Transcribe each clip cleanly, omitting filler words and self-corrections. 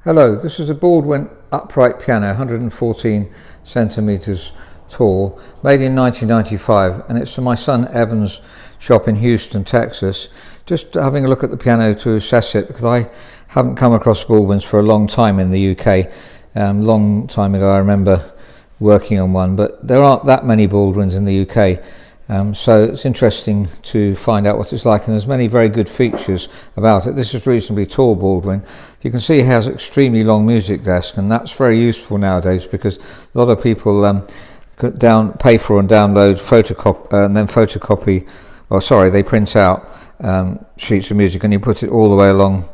Hello, this is a Baldwin upright piano, 114 centimeters tall, made in 1995, and it's from my son Evan's shop in Houston, Texas. Just having a look at the piano to assess it, because I haven't come across Baldwins for a long time in the UK. Long time ago I remember working on one, but there aren't that many Baldwins in the UK. So it's interesting to find out what it's like, and there's many very good features about it. This is a reasonably tall Baldwin. You can see it has extremely long music desk, and that's very useful nowadays because a lot of people pay for and download they print out sheets of music and you put it all the way along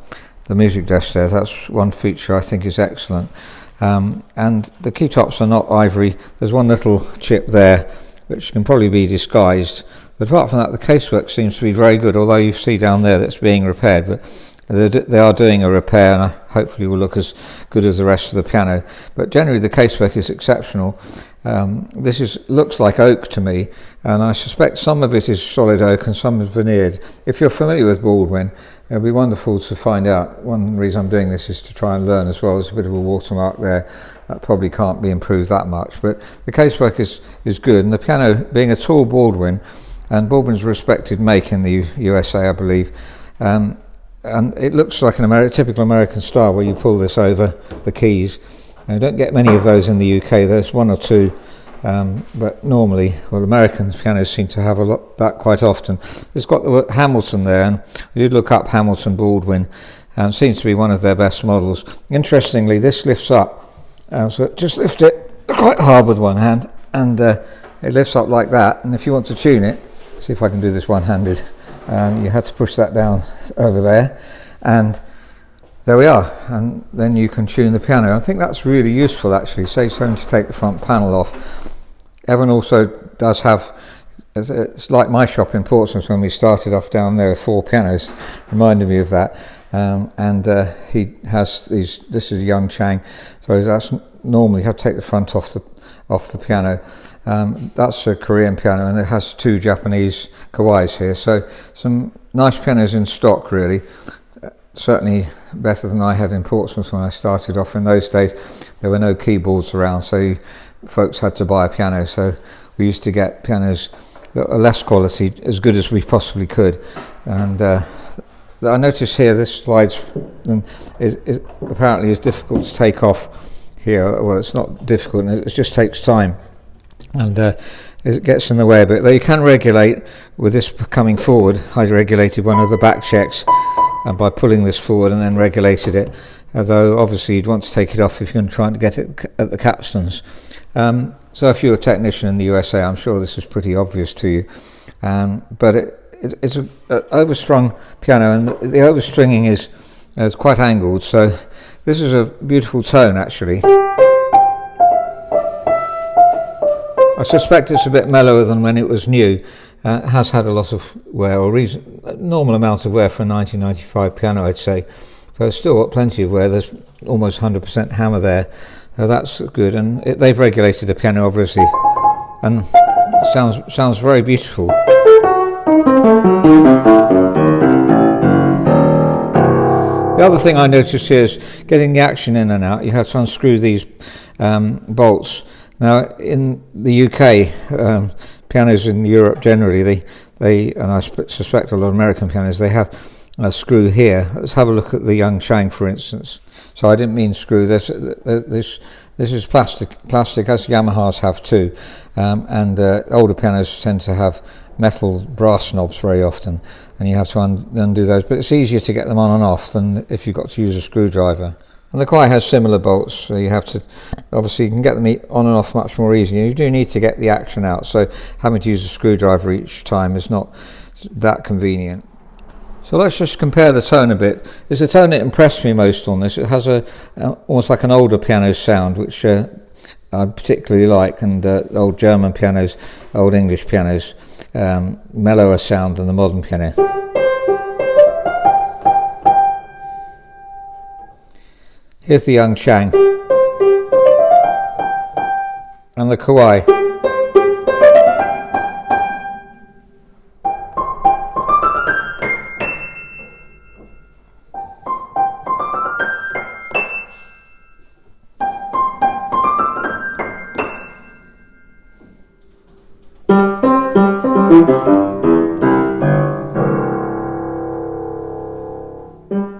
the music desk there. That's one feature I think is excellent. And the key tops are not ivory. There's one little chip there which can probably be disguised, but apart from that the casework seems to be very good, although you see down there that's being repaired, but they are doing a repair and hopefully will look as good as the rest of the piano. But generally the casework is exceptional. This looks like oak to me, and I suspect some of it is solid oak and some is veneered. If you're familiar with Baldwin, it'll be wonderful to find out. One reason I'm doing this is to try and learn as well. There's a bit of a watermark there that probably can't be improved that much, but the casework is good, and the piano being a tall Baldwin, and Baldwin's a respected make in the USA I believe, and it looks like typical American style where you pull this over the keys. You don't get many of those in the UK. There's one or two, but normally, American pianos seem to have that quite often. It's got the word Hamilton there, and we did look up Hamilton Baldwin, and seems to be one of their best models. Interestingly, this lifts up, so just lift it quite hard with one hand, and it lifts up like that. And if you want to tune it, see if I can do this one-handed. You have to push that down over there, and there we are, and then you can tune the piano. I think that's really useful actually. Say it's only to take the front panel off. Evan also does have, it's like my shop in Portsmouth when we started off down there with 4 pianos, reminded me of that. He has these, this is a young Chang, so that's normally you have to take the front off the piano. That's a Korean piano, and it has 2 Japanese kawais here, so some nice pianos in stock really. Certainly better than I had in Portsmouth when I started off. In those days there were no keyboards around, so folks had to buy a piano, so we used to get pianos that are less quality as good as we possibly could. And I notice here this slides and is apparently is difficult to take off here. Well, it's not difficult, it just takes time, and it gets in the way a bit, though you can regulate with this coming forward. I regulated one of the back checks and by pulling this forward and then regulated it, although obviously you'd want to take it off if you're going to try to get it at the capstans. So if you're a technician in the USA, I'm sure this is pretty obvious to you, but it's an overstrung piano, and the overstringing is quite angled, so this is a beautiful tone actually. I suspect it's a bit mellower than when it was new. It has had a lot of wear, or a normal amount of wear for a 1995 piano, I'd say. So it's still got plenty of wear. There's almost 100% hammer there, so that's good. And they've regulated the piano, obviously, and it sounds very beautiful. The other thing I noticed here is getting the action in and out. You have to unscrew these bolts. Now, in the UK, pianos in Europe generally, they and I suspect a lot of American pianos, they have a screw here. Let's have a look at the young Chang, for instance. So I didn't mean screw. This is plastic, as Yamahas have too, and older pianos tend to have metal brass knobs very often, and you have to undo those. But it's easier to get them on and off than if you've got to use a screwdriver. And the Kawai has similar bolts, so you have to, obviously you can get them on and off much more easily. You do need to get the action out, so having to use a screwdriver each time is not that convenient. So let's just compare the tone a bit. It's the tone that impressed me most on this. It has almost like an older piano sound, which I particularly like, and old German pianos, old English pianos, mellower sound than the modern piano. Here's the young Chang and the Kawai.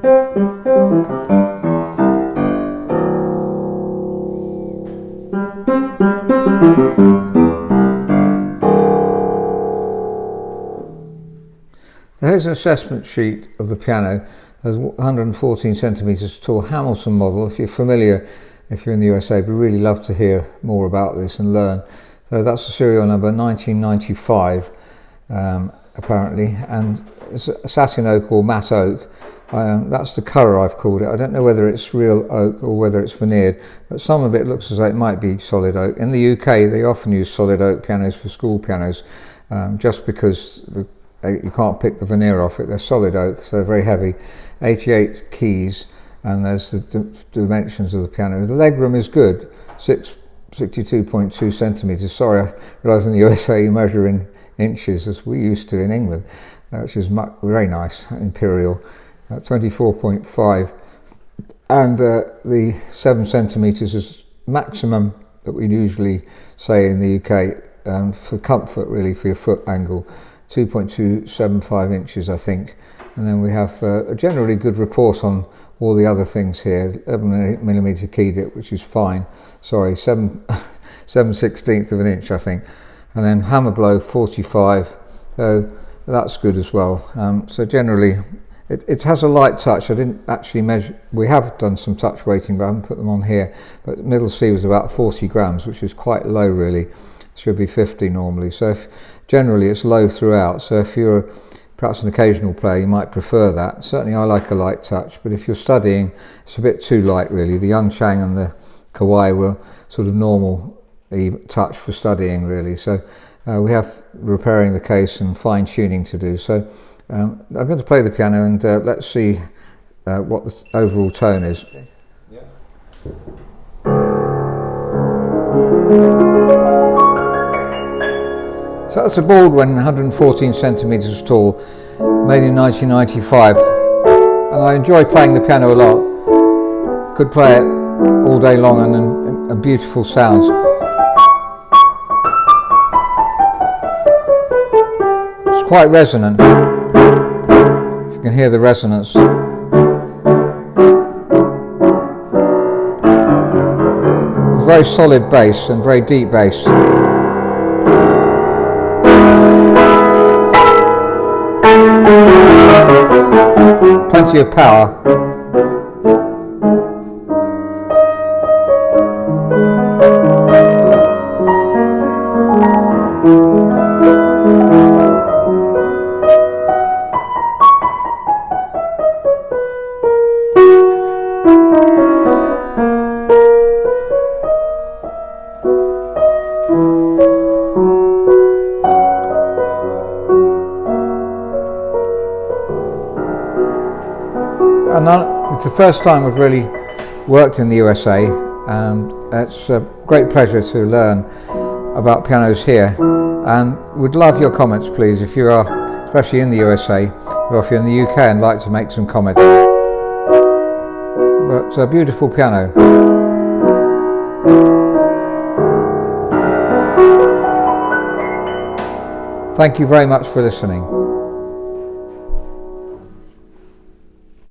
Here's an assessment sheet of the piano. There's 114 centimetres tall Hamilton model. If you're familiar, if you're in the USA, we'd really love to hear more about this and learn. So that's the serial number 1995, apparently, and it's a satin oak or matte oak. That's the colour I've called it. I don't know whether it's real oak or whether it's veneered, but some of it looks as though it might be solid oak. In the UK, they often use solid oak pianos for school pianos, just because you can't pick the veneer off it. They're solid oak, so they're very heavy. 88 keys, and there's the dimensions of the piano. The legroom is good, 62.2 centimetres. Sorry, I realise in the USA you measure in inches as we used to in England, which is very nice, imperial. 24.5, and the 7 centimetres is maximum that we usually say in the UK for comfort, really, for your foot angle. 2.275 inches, I think, and then we have a generally good report on all the other things here. 11mm key dip, which is fine. Sorry, 7/16 of an inch, I think, and then hammer blow 45, so that's good as well. So generally, it has a light touch. I didn't actually measure. We have done some touch weighting, but I haven't put them on here. But middle C was about 40 grams, which is quite low, really. It should be 50 normally. So generally it's low throughout, so if you're perhaps an occasional player you might prefer that. Certainly I like a light touch, but if you're studying it's a bit too light, really. The Young Chang and the Kawai were sort of normal touch for studying, really. So we have repairing the case and fine tuning to do. So I'm going to play the piano and let's see what the overall tone is. Okay. Yeah. So that's a Baldwin, 114 centimetres tall, made in 1995, and I enjoy playing the piano a lot. Could play it all day long, and beautiful sounds. It's quite resonant, if you can hear the resonance. It's a very solid bass and very deep bass. Plenty of power. And it's the first time I've really worked in the USA, and it's a great pleasure to learn about pianos here, and would love your comments, please, if you are especially in the USA, or if you're in the UK and like to make some comments. But a beautiful piano. Thank you very much for listening.